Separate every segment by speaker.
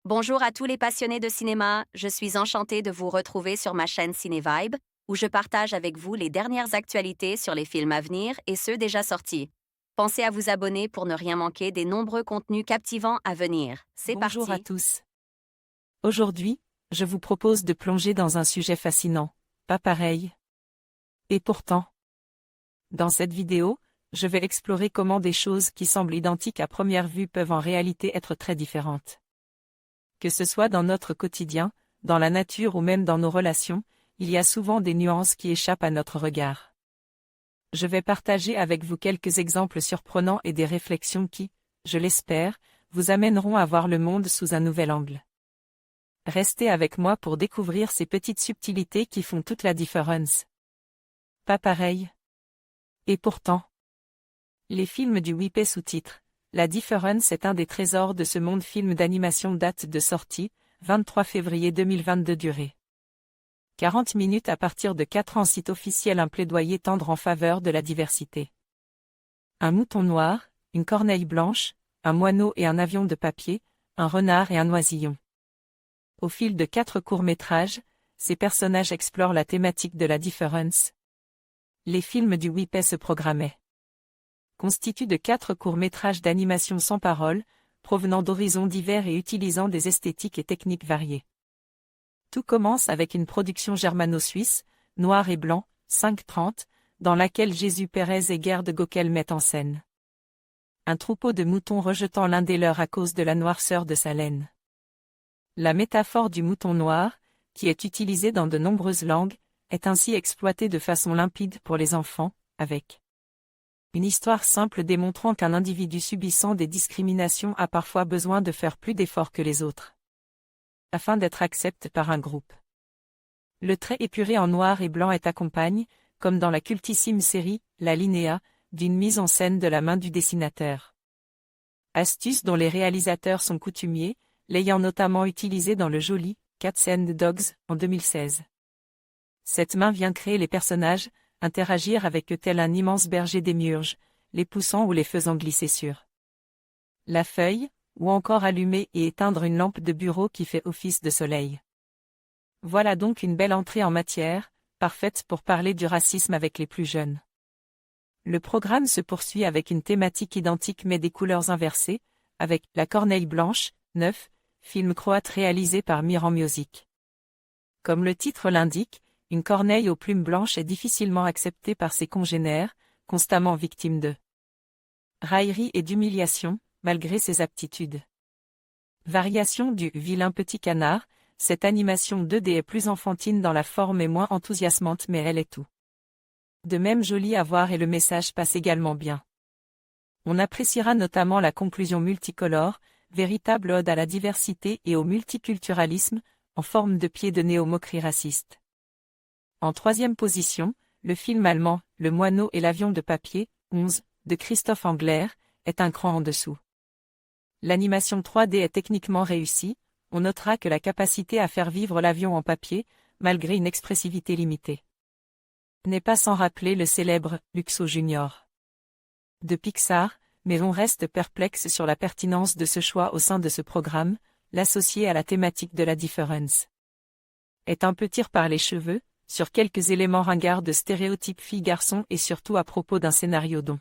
Speaker 1: Bonjour à tous les passionnés de cinéma, je suis enchantée de vous retrouver sur ma chaîne CinéVibe, où je partage avec vous les dernières actualités sur les films à venir et ceux déjà sortis. Pensez à vous abonner pour ne rien manquer des nombreux contenus captivants à venir. C'est
Speaker 2: Bonjour à
Speaker 1: parti!
Speaker 2: tous. Aujourd'hui, je vous propose de plonger dans un sujet fascinant, pas pareil. Et pourtant, dans cette vidéo, je vais explorer comment des choses qui semblent identiques à première vue peuvent en réalité être très différentes. Que ce soit dans notre quotidien, dans la nature ou même dans nos relations, il y a souvent des nuances qui échappent à notre regard. Je vais partager avec vous quelques exemples surprenants et des réflexions qui, je l'espère, vous amèneront à voir le monde sous un nouvel angle. Restez avec moi pour découvrir ces petites subtilités qui font toute la différence. Pas pareil. Et pourtant, les films du Whippet sous-titres, La Différence est un des trésors de ce monde. Film d'animation, date de sortie, 23 février 2022. Durée 40 minutes. À partir de 4 ans. Site officiel. Un plaidoyer tendre en faveur de la diversité. Un mouton noir, une corneille blanche, un moineau et un avion de papier, un renard et un oisillon. Au fil de 4 courts-métrages, ces personnages explorent la thématique de la différence. Les films du Whippet se programmaient constituent de 4 courts-métrages d'animation sans parole, provenant d'horizons divers et utilisant des esthétiques et techniques variées. Tout commence avec une production germano-suisse, noir et blanc, 5:30, dans laquelle Jésus Pérez et Gerd Gockel mettent en scène un troupeau de moutons rejetant l'un des leurs à cause de la noirceur de sa laine. La métaphore du mouton noir, qui est utilisée dans de nombreuses langues, est ainsi exploitée de façon limpide pour les enfants, avec une histoire simple démontrant qu'un individu subissant des discriminations a parfois besoin de faire plus d'efforts que les autres, afin d'être accepté par un groupe. Le trait épuré en noir et blanc est accompagne, comme dans la cultissime série, La Linéa, d'une mise en scène de la main du dessinateur. Astuce dont les réalisateurs sont coutumiers, l'ayant notamment utilisé dans le joli Cats and Dogs en 2016. Cette main vient créer les personnages, interagir avec eux tel un immense berger démiurge, les poussant ou les faisant glisser sur la feuille, ou encore allumer et éteindre une lampe de bureau qui fait office de soleil. Voilà donc une belle entrée en matière, parfaite pour parler du racisme avec les plus jeunes. Le programme se poursuit avec une thématique identique mais des couleurs inversées, avec La Corneille Blanche, 9, film croate réalisé par Miran Music. Comme le titre l'indique, une corneille aux plumes blanches est difficilement acceptée par ses congénères, constamment victime de raillerie et d'humiliation, malgré ses aptitudes. Variation du vilain petit canard, cette animation 2D est plus enfantine dans la forme et moins enthousiasmante mais elle est tout de même jolie à voir et le message passe également bien. On appréciera notamment la conclusion multicolore, véritable ode à la diversité et au multiculturalisme, en forme de pied de nez aux moqueries racistes. En troisième position, le film allemand, Le Moineau et l'Avion de papier, 11, de Christophe Angler, est un cran en dessous. L'animation 3D est techniquement réussie, on notera que la capacité à faire vivre l'avion en papier, malgré une expressivité limitée, n'est pas sans rappeler le célèbre Luxo Junior de Pixar, mais on reste perplexe sur la pertinence de ce choix au sein de ce programme, l'associer à la thématique de la différence est un peu tir par les cheveux, sur quelques éléments ringards de stéréotypes filles-garçons et surtout à propos d'un scénario dont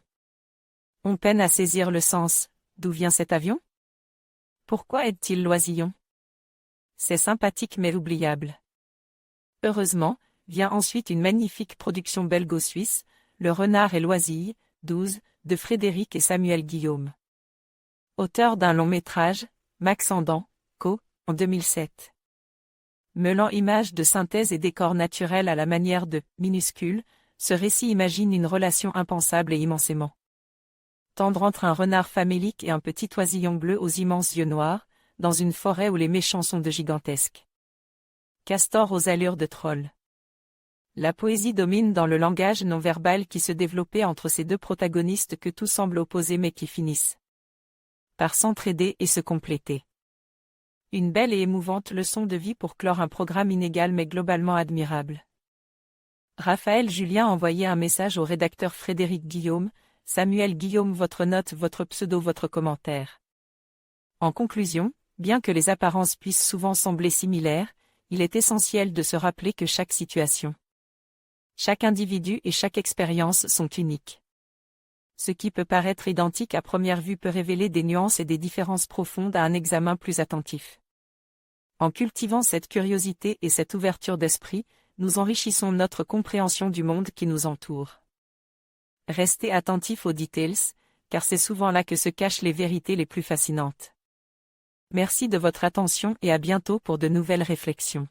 Speaker 2: on peine à saisir le sens. D'où vient cet avion? Pourquoi aide-t-il l'oisillon? C'est sympathique mais oubliable. Heureusement, vient ensuite une magnifique production belgo-suisse, Le Renard et l'Oisille, 12, de Frédéric et Samuel Guillaume. Auteur d'un long métrage, Max Andan, Co., en 2007. Mêlant images de synthèse et décors naturels à la manière de Minuscule, ce récit imagine une relation impensable et immensément tendre entre un renard famélique et un petit oisillon bleu aux immenses yeux noirs, dans une forêt où les méchants sont de gigantesques castors aux allures de trolls. La poésie domine dans le langage non-verbal qui se développait entre ces deux protagonistes que tout semble opposé mais qui finissent par s'entraider et se compléter. Une belle et émouvante leçon de vie pour clore un programme inégal mais globalement admirable. Raphaël Julien envoyait un message au rédacteur Frédéric Guillaume, Samuel Guillaume, votre note, votre pseudo, votre commentaire. En conclusion, Bien que les apparences puissent souvent sembler similaires, il est essentiel de se rappeler que chaque situation, chaque individu et chaque expérience sont uniques. Ce qui peut paraître identique à première vue peut révéler des nuances et des différences profondes à un examen plus attentif. En cultivant cette curiosité et cette ouverture d'esprit, nous enrichissons notre compréhension du monde qui nous entoure. Restez attentifs aux details, car c'est souvent là que se cachent les vérités les plus fascinantes. Merci de votre attention et à bientôt pour de nouvelles réflexions.